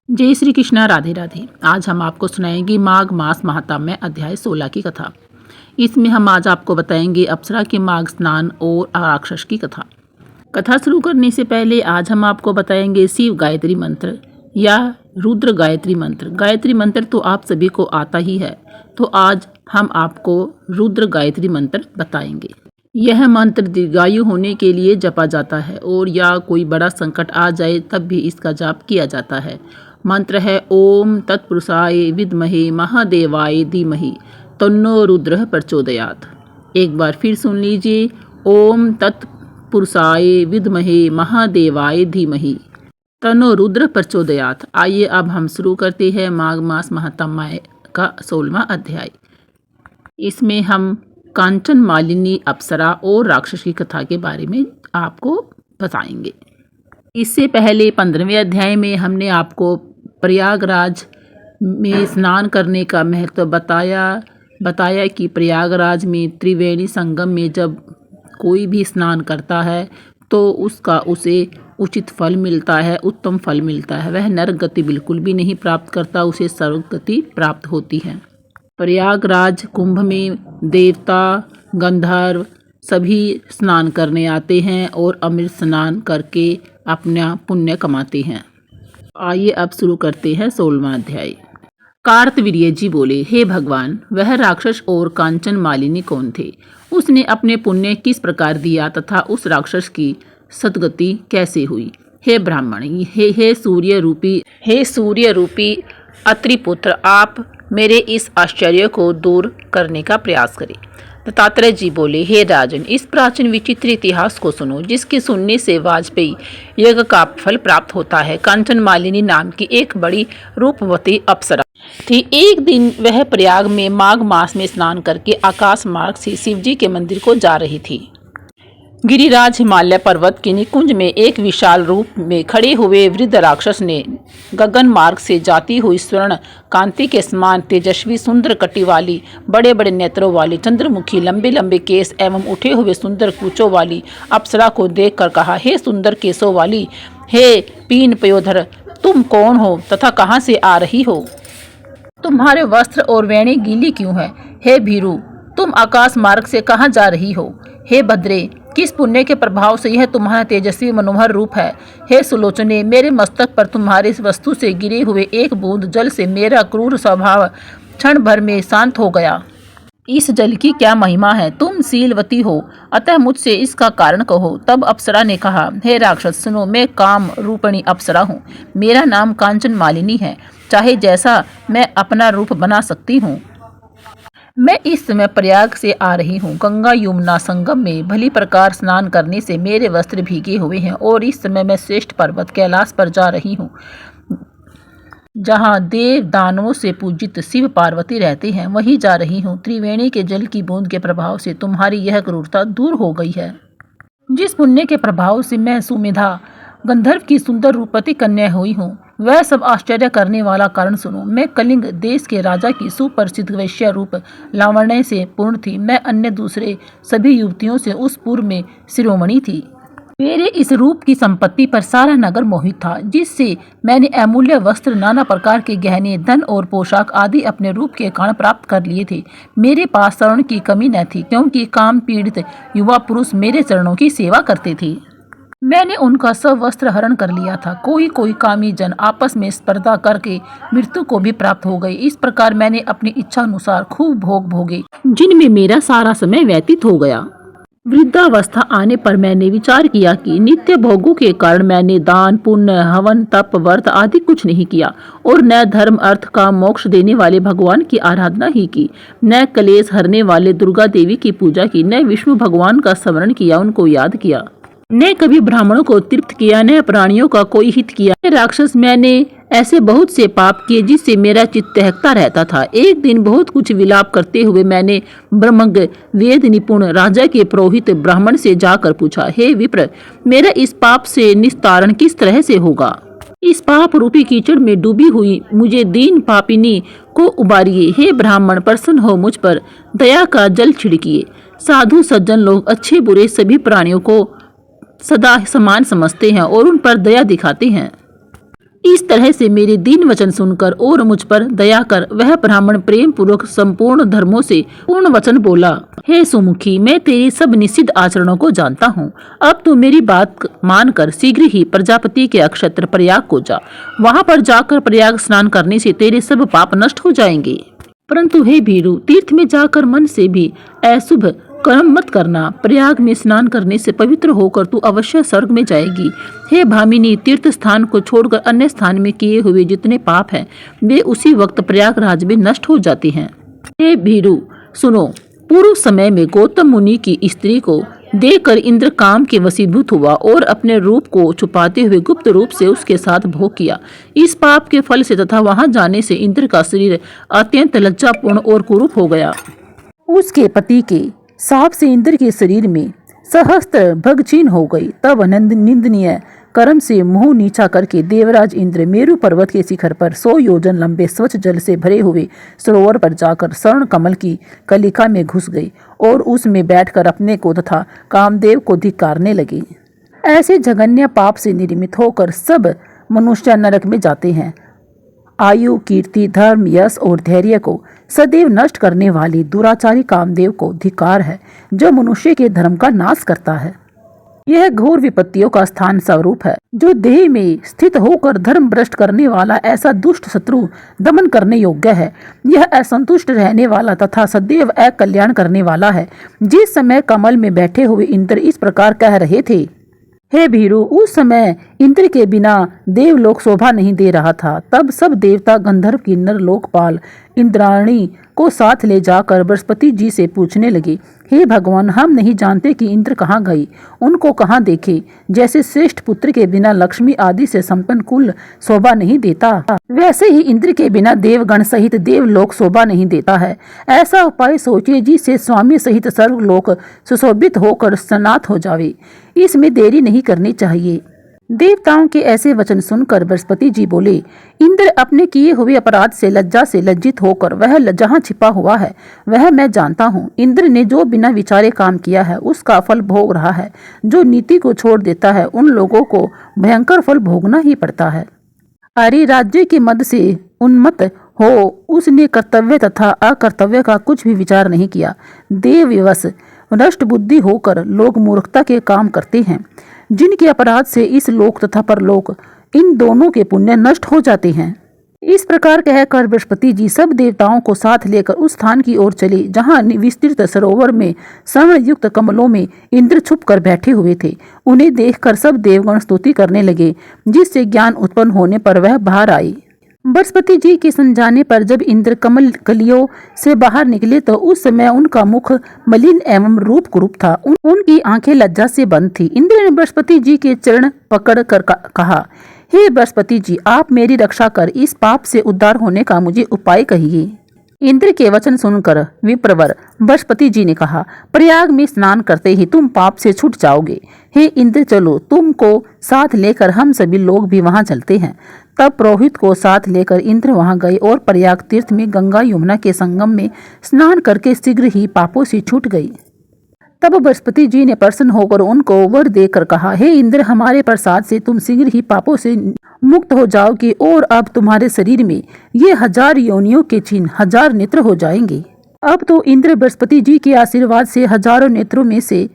जय श्री कृष्णा, राधे राधे। आज हम आपको सुनाएंगे माघ मास महात्म्य अध्याय 16 की कथा। इसमें हम आज आपको बताएंगे अप्सरा के माघ स्नान और राक्षस की कथा। कथा शुरू करने से पहले आज हम आपको बताएंगे शिव गायत्री मंत्र या रुद्र गायत्री मंत्र। गायत्री मंत्र तो आप सभी को आता ही है, तो आज हम आपको रुद्र गायत्री मंत्र बताएंगे। यह मंत्र दीर्घायु होने के लिए जपा जाता है और या कोई बड़ा संकट आ जाए तब भी इसका जाप किया जाता है। मंत्र है ओम तत्पुरुषाय विद्महे महादेवाय धीमहि तन्नो रुद्र प्रचोदयात्। एक बार फिर सुन लीजिए, ओम तत्पुरुषाय विद्महे महादेवाय धीमहि तन्नो रुद्र प्रचोदयात्। आइए अब हम शुरू करते हैं माघ मास महात्म्य का 16वां अध्याय। इसमें हम कांचन मालिनी, अप्सरा और राक्षस की कथा के बारे में आपको बताएंगे। इससे पहले 15वें अध्याय में हमने आपको प्रयागराज में स्नान करने का महत्व बताया कि प्रयागराज में त्रिवेणी संगम में जब कोई भी स्नान करता है तो उसे उचित फल मिलता है, उत्तम फल मिलता है। वह नरक गति बिल्कुल भी नहीं प्राप्त करता, उसे स्वर्ग गति प्राप्त होती है। प्रयागराज कुंभ में देवता, गंधर्व सभी स्नान करने आते हैं और अमृत स्नान करके अपना पुण्य कमाते हैं। आइए अब शुरू करते हैं 16वां अध्याय। कार्तवीर्य जी बोले, हे भगवान, वह राक्षस और कांचन मालिनी कौन थे? उसने अपने पुण्य किस प्रकार दिया तथा उस राक्षस की सद्गति कैसे हुई? हे ब्राह्मण, हे सूर्य रूपी अत्रिपुत्र, आप मेरे इस आश्चर्य को दूर करने का प्रयास करें। दत्तात्रेय जी बोले, हे राजन, इस प्राचीन विचित्र इतिहास को सुनो, जिसके सुनने से वाजपेयी यज्ञ का फल प्राप्त होता है। कांचन मालिनी नाम की एक बड़ी रूपवती अप्सरा थी। एक दिन वह प्रयाग में माघ मास में स्नान करके आकाश मार्ग से शिवजी के मंदिर को जा रही थी। गिरिराज हिमालय पर्वत के निकुंज में एक विशाल रूप में खड़े हुए वृद्ध राक्षस ने गगन मार्ग से जाती हुई स्वर्ण कांति के समान तेजस्वी सुंदर कटी वाली, बड़े बड़े नेत्रों वाली, चंद्रमुखी, लंबे लंबे केस एवं उठे हुए सुंदर कूचों वाली अप्सरा को देखकर कहा, हे सुंदर केसों वाली, हे पीन पयोधर, तुम कौन हो तथा कहाँ से आ रही हो? तुम्हारे वस्त्र और वेणी गीली क्यों है? हे भीरू, तुम आकाश मार्ग से कहाँ जा रही हो? हे भद्रे, किस पुण्य के प्रभाव से यह तुम्हारा तेजस्वी मनोहर रूप है? हे सुलोचने, मेरे मस्तक पर तुम्हारी इस वस्तु से गिरे हुए एक बूंद जल से मेरा क्रूर स्वभाव क्षण भर में शांत हो गया। इस जल की क्या महिमा है? तुम शीलवती हो, अतः मुझसे इसका कारण कहो। तब अप्सरा ने कहा, हे राक्षस सुनो, मैं काम रूपणी अप्सरा हूँ। मेरा नाम कांचन मालिनी है। चाहे जैसा मैं अपना रूप बना सकती हूँ। मैं इस समय प्रयाग से आ रही हूँ। गंगा यमुना संगम में भली प्रकार स्नान करने से मेरे वस्त्र भीगे हुए हैं और इस समय मैं श्रेष्ठ पर्वत कैलाश पर जा रही हूँ, जहाँ देव दानवों से पूजित शिव पार्वती रहते हैं। वहीं जा रही हूँ। त्रिवेणी के जल की बूंद के प्रभाव से तुम्हारी यह क्रूरता दूर हो गई है। जिस पुण्य के प्रभाव से मैं सुमेधा गंधर्व की सुंदर रूपवती कन्या हुई हूँ, वह सब आश्चर्य करने वाला कारण सुनो। मैं कलिंग देश के राजा की सुप्रसिद्ध वैश्य रूप लावण्य से पूर्ण थी। मैं अन्य दूसरे सभी युवतियों से उस पूर्व में शिरोमणि थी। मेरे इस रूप की संपत्ति पर सारा नगर मोहित था, जिससे मैंने अमूल्य वस्त्र, नाना प्रकार के गहने, धन और पोशाक आदि अपने रूप के कारण प्राप्त कर लिए थे। मेरे पास शरण की कमी न थी, क्योंकि काम पीड़ित युवा पुरुष मेरे चरणों की सेवा करते थे। मैंने उनका सब वस्त्र हरण कर लिया था। कोई कामी जन आपस में स्पर्धा करके मृत्यु को भी प्राप्त हो गए। इस प्रकार मैंने अपनी इच्छा अनुसार खूब भोग भोगे, जिनमें मेरा सारा समय व्यतीत हो गया। वृद्धावस्था आने पर मैंने विचार किया कि नित्य भोगों के कारण मैंने दान, पुण्य, हवन, तप, व्रत आदि कुछ नहीं किया और न धर्म, अर्थ, काम, मोक्ष देने वाले भगवान की आराधना ही की, न कलेश हरने वाले दुर्गा देवी की पूजा की, न विष्णु भगवान का स्मरण किया, उनको याद किया, ने कभी ब्राह्मणों को तृप्त किया, न प्राणियों का कोई हित किया। राक्षस, मैंने ऐसे बहुत से पाप किए जिससे मेरा चित्त दहकता रहता था। एक दिन बहुत कुछ विलाप करते हुए मैंने ब्रह्मज्ञ वेद निपुण राजा के पुरोहित ब्राह्मण से जाकर पूछा, हे विप्र, मेरा इस पाप से निस्तारण किस तरह से होगा? इस पाप रूपी कीचड़ में डूबी हुई मुझे दीन पापिनी को उबारिए। हे ब्राह्मण, प्रसन्न हो मुझ पर, दया का जल छिड़किए। साधु सज्जन लोग अच्छे बुरे सभी प्राणियों को सदा समान समझते हैं और उन पर दया दिखाते हैं। इस तरह से मेरे दीन वचन सुनकर और मुझ पर दया कर वह ब्राह्मण प्रेम पूर्वक संपूर्ण धर्मों से पूर्ण वचन बोला। हे सुमुखी, मैं तेरी सब निषिद्ध आचरणों को जानता हूँ। अब तू मेरी बात मानकर शीघ्र ही प्रजापति के अक्षेत्र प्रयाग को जा। वहाँ पर जाकर प्रयाग स्नान करने से तेरे सब पाप नष्ट हो जाएंगे। परंतु हे भीरू, तीर्थ में जाकर मन से भी अशुभ कर्म मत करना। प्रयाग में स्नान करने से पवित्र होकर तू अवश्य स्वर्ग में जाएगी। हे भामिनी, तीर्थ स्थान को छोड़कर अन्य स्थान में किए हुए जितने पाप हैं वे उसी वक्त प्रयागराज में नष्ट हो जाते हैं। हे भीरू सुनो, पूर्व समय में गौतम मुनि की स्त्री को देखकर इंद्र काम के वशीभूत हुआ और अपने रूप को छुपाते हुए गुप्त रूप से उसके साथ भोग किया। इस पाप के फल से तथा वहां जाने से इंद्र का शरीर अत्यंत लज्जापूर्ण और कुरूप हो गया। उसके पति के साप से इंद्र के शरीर में सहस्त्र भगचीन हो गई। तब निंदनीय कर्म से मुंह नीचा करके देवराज इंद्र मेरु पर्वत के शिखर पर 100 योजन लंबे स्वच्छ जल से भरे हुए सरोवर पर जाकर स्वर्ण कमल की कलिका में घुस गई और उसमें बैठकर अपने को तथा कामदेव को धिक्कारने लगी। ऐसे जघन्य पाप से निर्मित होकर सब मनुष्य नरक में जाते हैं। आयु, कीर्ति, धर्म, यश और धैर्य को सदैव नष्ट करने वाली दुराचारी कामदेव को धिक्कार है, जो मनुष्य के धर्म का नाश करता है। यह घोर विपत्तियों का स्थान स्वरूप है, जो देह में स्थित होकर धर्म भ्रष्ट करने वाला ऐसा दुष्ट शत्रु दमन करने योग्य है। यह असंतुष्ट रहने वाला तथा सदैव अकल्याण करने वाला है। जिस समय कमल में बैठे हुए इंद्र इस प्रकार कह रहे थे, हे भीरू, उस समय इंद्र के बिना देवलोक शोभा नहीं दे रहा था। तब सब देवता, गंधर्व, किन्नर, लोकपाल इंद्राणी को साथ ले जाकर बृहस्पति जी से पूछने लगे, हे भगवान, हम नहीं जानते कि इंद्र कहाँ गई, उनको कहाँ देखे। जैसे श्रेष्ठ पुत्र के बिना लक्ष्मी आदि से संपन्न कुल शोभा नहीं देता, वैसे ही इंद्र के बिना देवगण सहित देवलोक शोभा नहीं देता है। ऐसा उपाय सोचिए जिससे स्वामी सहित सर्वलोक सुशोभित होकर सनात हो जावे। इसमें देरी नहीं करनी चाहिए। देवताओं के ऐसे वचन सुनकर बृहस्पति जी बोले, इंद्र अपने किए हुए अपराध से लज्जा से लज्जित होकर वह जहाँ छिपा हुआ है वह मैं जानता हूँ। इंद्र ने जो बिना विचारे काम किया है उसका फल भोग रहा है। जो नीति को छोड़ देता है उन लोगों को भयंकर फल भोगना ही पड़ता है। अरे, राज्य के मद से उन्मत्त हो उसने कर्तव्य तथा अकर्तव्य का कुछ भी विचार नहीं किया। देववश नष्ट बुद्धि होकर लोग मूर्खता के काम करते हैं, जिनके अपराध से इस लोक तथा परलोक इन दोनों के पुण्य नष्ट हो जाते हैं। इस प्रकार कहकर बृहस्पति जी सब देवताओं को साथ लेकर उस स्थान की ओर चले जहाँ विस्तृत सरोवर में स्वर्ण युक्त कमलों में इंद्र छुप कर बैठे हुए थे। उन्हें देखकर सब देवगण स्तुति करने लगे, जिससे ज्ञान उत्पन्न होने पर वह बाहर आई। बृहस्पति जी के समझाने पर जब इंद्र कमल कलियों से बाहर निकले तो उस समय उनका मुख मलिन एवं रूप कुरूप था। उनकी आंखें लज्जा से बंद थी। इंद्र ने बृहस्पति जी के चरण पकड़ कर कहा, हे बृहस्पति जी, आप मेरी रक्षा कर इस पाप से उद्धार होने का मुझे उपाय कहिए। इंद्र के वचन सुनकर विप्रवर बृहस्पति जी ने कहा, प्रयाग में स्नान करते ही तुम पाप से छूट जाओगे। हे इंद्र, चलो, तुमको साथ लेकर हम सभी लोग भी वहां चलते हैं। तब पुरोहित को साथ लेकर इंद्र वहां गए और प्रयाग तीर्थ में गंगा यमुना के संगम में स्नान करके शीघ्र ही पापों से छूट गई। तब बृहस्पति जी ने प्रसन्न होकर उनको वर देकर कहा, हे इंद्र, हमारे प्रसाद से तुम शीघ्र ही पापों से मुक्त हो जाओगे और अब तुम्हारे शरीर में ये 1000 योनियों के चिन्ह 1000 नेत्र हो जाएंगे। अब तो इंद्र बृहस्पति जी के आशीर्वाद से हजारों नेत्रों में से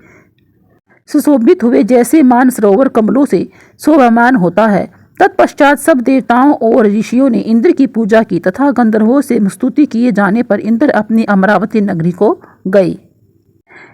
सुशोभित हुए, जैसे मानसरोवर कमलों से शोभामान होता है। तत्पश्चात सब देवताओं और ऋषियों ने इंद्र की पूजा की तथा गंधर्वों से स्तुति किए जाने पर इंद्र अपनी अमरावती नगरी को गए।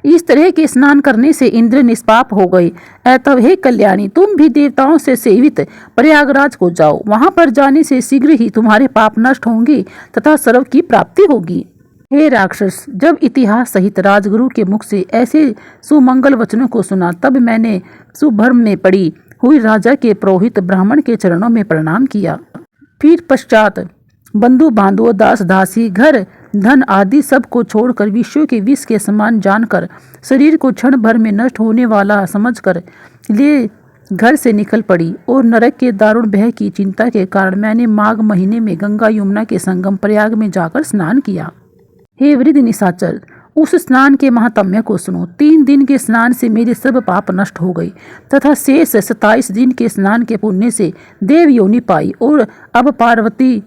इस तरह के स्नान करने से इंद्र निष्पाप हो गए। अतः हे कल्याणी, तुम भी देवताओं से सेवित प्रयागराज को जाओ। वहां पर जाने से शीघ्र ही तुम्हारे पाप नष्ट होंगे तथा सर्व की प्राप्ति होगी। हे राक्षस, जब इतिहास सहित राजगुरु के मुख से ऐसे सुमंगल वचनों को सुना तब मैंने सुभ्रम में पड़ी हुई राजा के पुरोहित ब्राह्मण के चरणों में प्रणाम किया। फिर पश्चात बंधु बांधुओं, दास दासी, घर धन आदि सब को छोड़कर विश्व के विष के समान जानकर शरीर को क्षण भर में नष्ट होने वाला समझकर ले घर से निकल पड़ी और नरक के दारुण भय की चिंता के कारण मैंने माघ महीने में गंगा यमुना के संगम प्रयाग में जाकर स्नान किया। हे वृद्ध निशाचर, उस स्नान के महात्म्य को सुनो। 3 दिन के स्नान से मेरे सब पाप नष्ट हो गए तथा शेष 27 दिन के स्नान के पुण्य से देव योनि पाई और अब पार्वती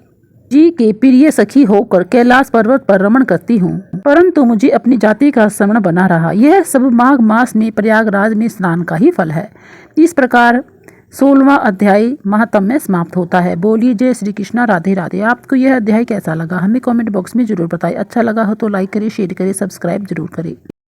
जी के प्रिय सखी होकर कैलाश पर्वत पर रमण करती हूँ। परंतु मुझे अपनी जाति का स्मरण बना रहा। यह सब माघ मास में प्रयागराज में स्नान का ही फल है। इस प्रकार 16वां अध्याय महात्म्य समाप्त होता है। बोलिए जय श्री कृष्णा, राधे राधे। आपको यह अध्याय कैसा लगा हमें कमेंट बॉक्स में जरूर बताएं। अच्छा लगा हो तो लाइक करें, शेयर करें, सब्सक्राइब जरूर करें।